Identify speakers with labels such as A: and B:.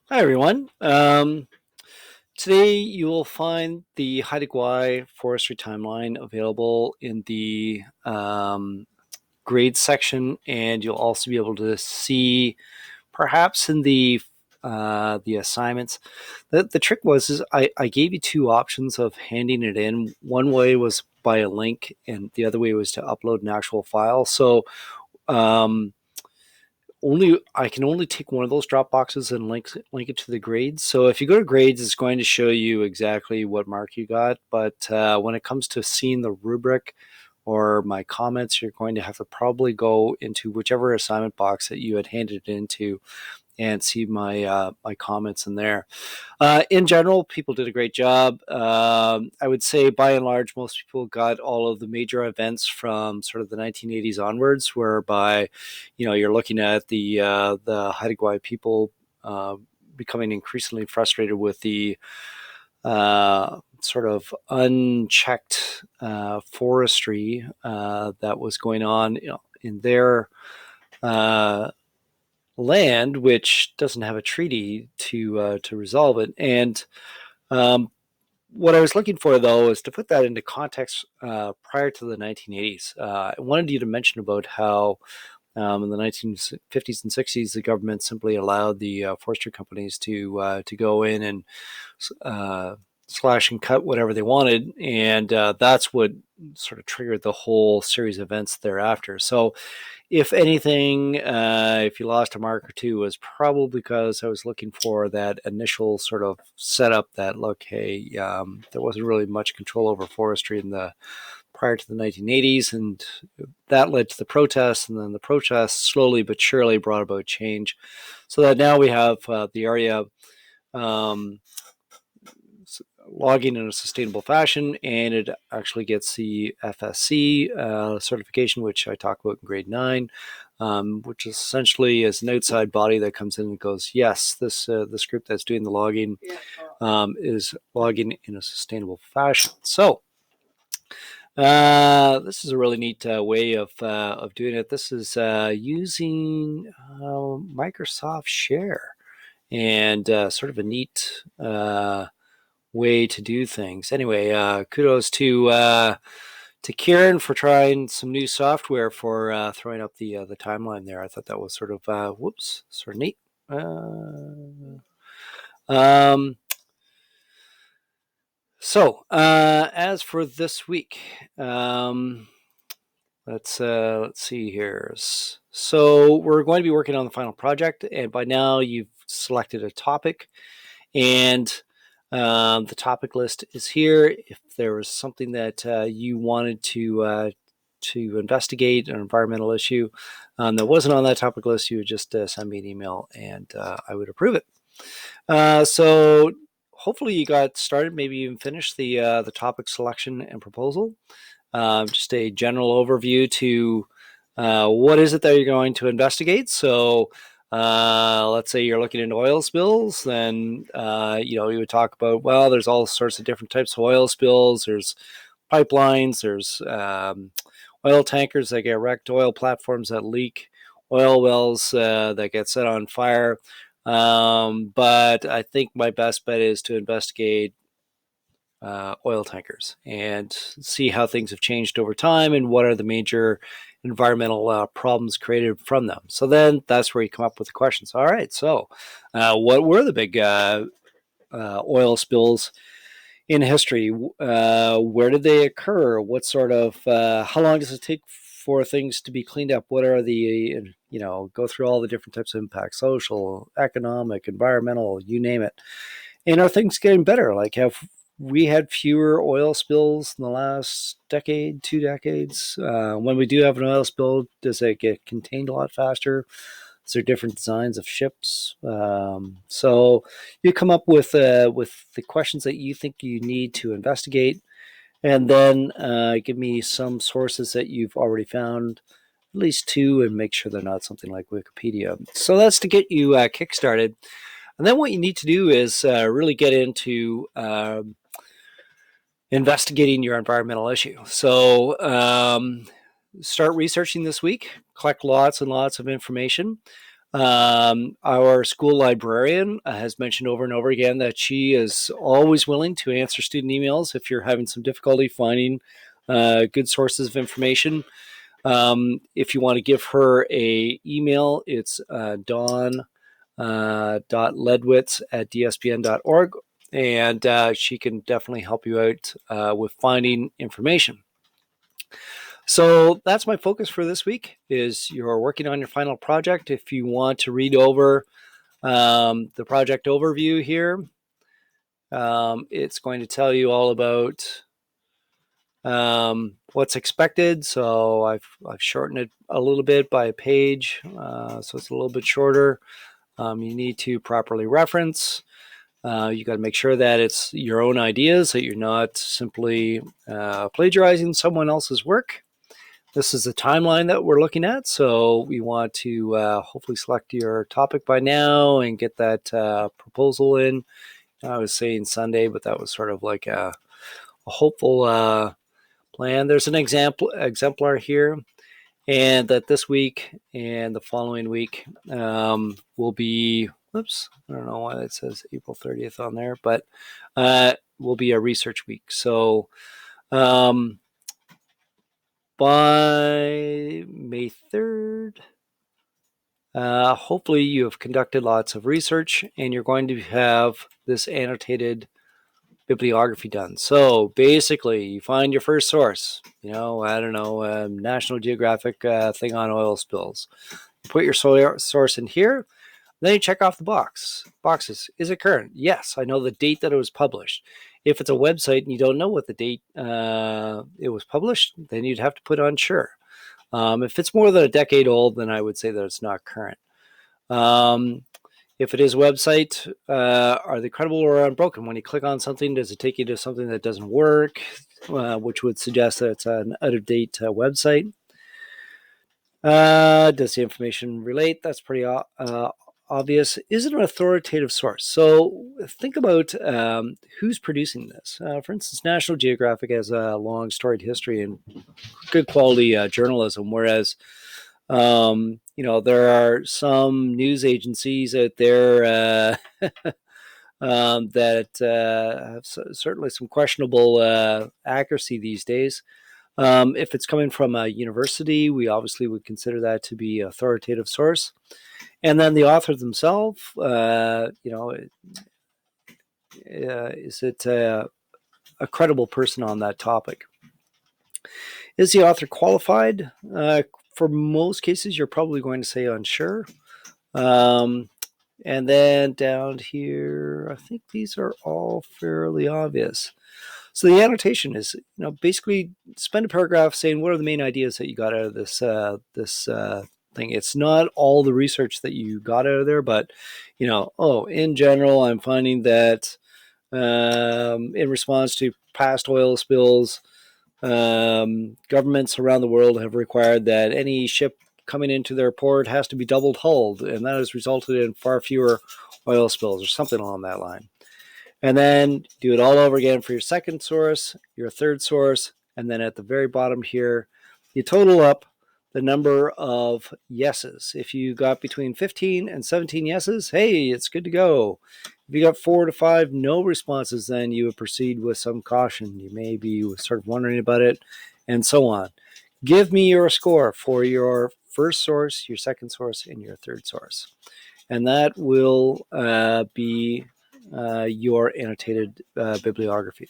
A: Hi, everyone. Today you will find the Haida Gwaii Forestry timeline available in the grades section, and you'll also be able to see, perhaps in the assignments. The trick was is I gave you two options of handing it in. One way was by a link, and the other way was to upload an actual file. So um, only I can only take one of those drop boxes and link it to the grades. So if you go to grades, it's going to show you exactly what mark you got. But when it comes to seeing the rubric or my comments, you're going to have to probably go into whichever assignment box that you had handed it into and see my comments in there. In general, people did a great job. I would say, by and large, most people got all of the major events from sort of the 1980s onwards, whereby, you're looking at the Haida Gwaii people becoming increasingly frustrated with the sort of unchecked forestry that was going on, in their uh, land, which doesn't have a treaty to resolve it. And um, what I was looking for, though, is to put that into context prior to the 1980s. I wanted you to mention about how in the 1950s and 60s, the government simply allowed the forestry companies to go in and uh, slash and cut whatever they wanted, and that's what sort of triggered the whole series of events thereafter. So if anything, if you lost a mark or two, was probably because I was looking for that initial sort of setup that, look, hey, there wasn't really much control over forestry in the prior to the 1980s, and that led to the protests, and then the protests slowly but surely brought about change, so that now we have the area um, logging in a sustainable fashion, and it actually gets the FSC certification, which I talk about in grade 9, which essentially is an outside body that comes in and goes, yes, this group that's doing the logging is logging in a sustainable fashion. So this is a really neat way of doing it. This is using Microsoft Share, and sort of a neat way to do things. Anyway, kudos to Kieran for trying some new software for throwing up the timeline there. I thought that was sort of sort of neat. Um, as for this week, let's see here. So we're going to be working on the final project, and by now you've selected a topic, and the topic list is here. If there was something that you wanted to investigate, an environmental issue that wasn't on that topic list, you would just send me an email, and I would approve it. So hopefully you got started, maybe even finished the topic selection and proposal. Just a general overview to what is it that you're going to investigate. So let's say you're looking into oil spills, then you would talk about, well, there's all sorts of different types of oil spills. There's pipelines, there's oil tankers that get wrecked, oil platforms that leak, oil wells that get set on fire. But I think my best bet is to investigate oil tankers and see how things have changed over time and what are the major environmental problems created from them. So then that's where you come up with the questions. All right, so what were the big oil spills in history? Where did they occur? What sort of, how long does it take for things to be cleaned up? What are the, go through all the different types of impacts, social, economic, environmental, you name it. And are things getting better? Like, have we had fewer oil spills in the last decade, 2 decades? When we do have an oil spill, does it get contained a lot faster? Is there different designs of ships? So you come up with the questions that you think you need to investigate, and then give me some sources that you've already found, at least two, and make sure they're not something like Wikipedia. So that's to get you kickstarted. And then what you need to do is really get into investigating your environmental issue. So start researching this week, collect lots and lots of information. Our school librarian has mentioned over and over again that she is always willing to answer student emails if you're having some difficulty finding good sources of information. If you want to give her a email, it's dawn.ledwitz@dspn.org, and she can definitely help you out with finding information. So that's my focus for this week. Is you're working on your final project. If you want to read over the project overview here, it's going to tell you all about what's expected. So I've shortened it a little bit by a page, so it's a little bit shorter. You need to properly reference. You got to make sure that it's your own ideas, that you're not simply plagiarizing someone else's work. This is the timeline that we're looking at, so we want to hopefully select your topic by now and get that proposal in. I was saying Sunday, but that was sort of like a hopeful plan. There's an exemplar here, and that this week and the following week will be, oops, I don't know why it says April 30th on there, but will be a research week. So by May 3rd, hopefully you have conducted lots of research and you're going to have this annotated bibliography done. So basically, you find your first source, I don't know, National Geographic thing on oil spills. You put your source in here, then you check off the boxes. Is it current? Yes, I know the date that it was published. If it's a website and you don't know what the date it was published, then you'd have to put unsure. If it's more than a decade old, then I would say that it's not current. If it is a website, are they credible or unbroken? When you click on something, does it take you to something that doesn't work, which would suggest that it's an out-of-date website? Does the information relate? That's pretty obvious. Is it an authoritative source? So think about who's producing this. For instance, National Geographic has a long storied history and good quality journalism, whereas there are some news agencies out there that have certainly some questionable accuracy these days. If it's coming from a university, we obviously would consider that to be an authoritative source. And then the authors themselves, is it a credible person on that topic? Is the author qualified? For most cases, you're probably going to say unsure. And then down here, I think these are all fairly obvious. So the annotation is, basically spend a paragraph saying what are the main ideas that you got out of this thing. It's not all the research that you got out of there, but in general, I'm finding that in response to past oil spills, governments around the world have required that any ship coming into their port has to be double hulled, and that has resulted in far fewer oil spills or something along that line. And then do it all over again for your second source, your third source, and then at the very bottom here, you total up the number of yeses. If you got between 15 and 17 yeses, hey, it's good to go. If you got 4 to 5 no responses, then you would proceed with some caution. You may be sort of wondering about it, and so on. Give me your score for your first source, your second source, and your third source. And that will be your annotated bibliography.